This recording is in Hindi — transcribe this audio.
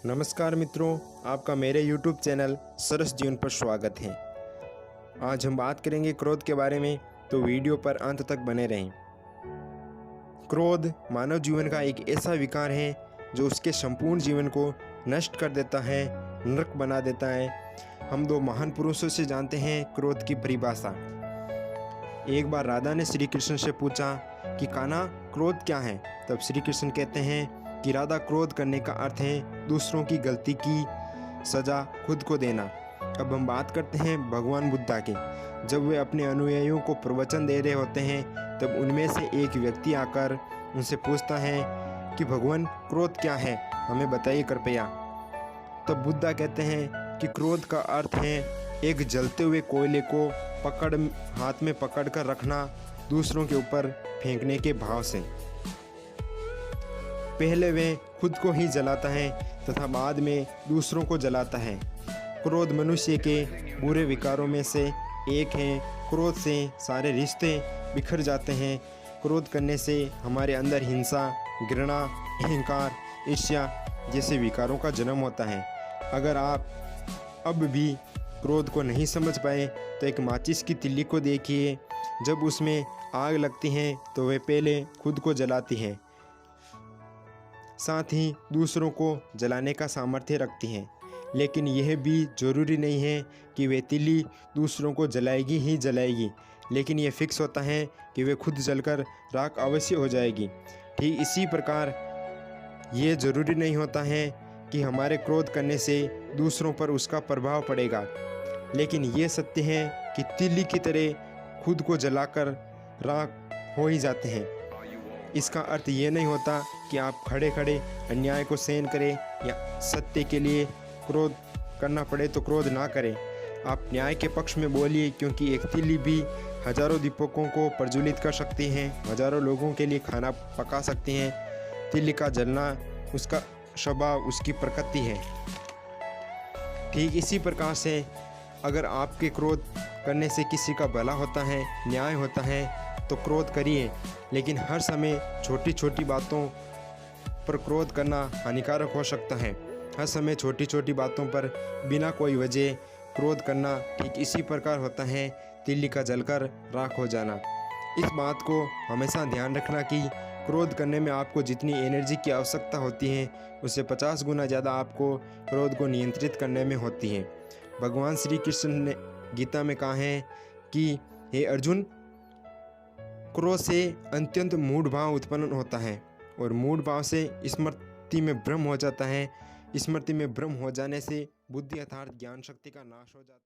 नमस्कार मित्रों, आपका मेरे YouTube चैनल सरस जीवन पर स्वागत है। आज हम बात करेंगे क्रोध के बारे में, तो वीडियो पर अंत तक बने रहें। क्रोध मानव जीवन का एक ऐसा विकार है जो उसके संपूर्ण जीवन को नष्ट कर देता है, नरक बना देता है। हम दो महान पुरुषों से जानते हैं क्रोध की परिभाषा। एक बार राधा ने श्री कृष्ण से पूछा कि कान्हा, क्रोध क्या है? तब श्री कृष्ण कहते हैं कि राधा, क्रोध करने का अर्थ है दूसरों की गलती की सजा खुद को देना। अब हम बात करते हैं भगवान बुद्धा की। जब वे अपने अनुयायियों को प्रवचन दे रहे होते हैं, तब उनमें से एक व्यक्ति आकर उनसे पूछता है कि भगवान, क्रोध क्या है, हमें बताइए कृपया। तब बुद्धा कहते हैं कि क्रोध का अर्थ है एक जलते हुए कोयले को हाथ में पकड़ कर रखना, दूसरों के ऊपर फेंकने के भाव से। पहले वे खुद को ही जलाता है तथा बाद में दूसरों को जलाता है। क्रोध मनुष्य के बुरे विकारों में से एक है। क्रोध से सारे रिश्ते बिखर जाते हैं। क्रोध करने से हमारे अंदर हिंसा, घृणा, अहंकार, ईर्ष्या जैसे विकारों का जन्म होता है। अगर आप अब भी क्रोध को नहीं समझ पाए तो एक माचिस की तिल्ली को देखिए। जब उसमें आग लगती है तो वे पहले खुद को जलाती है, साथ ही दूसरों को जलाने का सामर्थ्य रखती हैं। लेकिन यह भी जरूरी नहीं है कि वे तिल्ली दूसरों को जलाएगी ही जलाएगी, लेकिन यह फिक्स होता है कि वे खुद जलकर राख अवश्य हो जाएगी। ठीक इसी प्रकार ये जरूरी नहीं होता है कि हमारे क्रोध करने से दूसरों पर उसका प्रभाव पड़ेगा, लेकिन ये सत्य है कि तिल्ली की तरह खुद को जलाकर राख हो ही जाते हैं। इसका अर्थ ये नहीं होता कि आप खड़े खड़े अन्याय को सहन करें या सत्य के लिए क्रोध करना पड़े तो क्रोध ना करें। आप न्याय के पक्ष में बोलिए, क्योंकि एक तिल्ली भी हजारों दीपकों को प्रज्वलित कर सकती हैं, हजारों लोगों के लिए खाना पका सकती हैं। तिल्ली का जलना उसका स्वभाव, उसकी प्रकृति है। ठीक इसी प्रकार से अगर आपके क्रोध करने से किसी का भला होता है, न्याय होता है, तो क्रोध करिए, लेकिन हर समय छोटी छोटी बातों पर क्रोध करना हानिकारक हो सकता है। हर समय छोटी छोटी बातों पर बिना कोई वजह क्रोध करना ठीक इसी प्रकार होता है तिल्ली का जलकर राख हो जाना। इस बात को हमेशा ध्यान रखना कि क्रोध करने में आपको जितनी एनर्जी की आवश्यकता होती है, उससे 50 गुना ज़्यादा आपको क्रोध को नियंत्रित करने में होती है। भगवान श्री कृष्ण ने गीता में कहा है कि हे अर्जुन, क्रोध से अत्यंत मूढ़ भाव उत्पन्न होता है और मूढ़ भाव से स्मृति में भ्रम हो जाता है। स्मृति में भ्रम हो जाने से बुद्धि अर्थात ज्ञान शक्ति का नाश हो जाता है।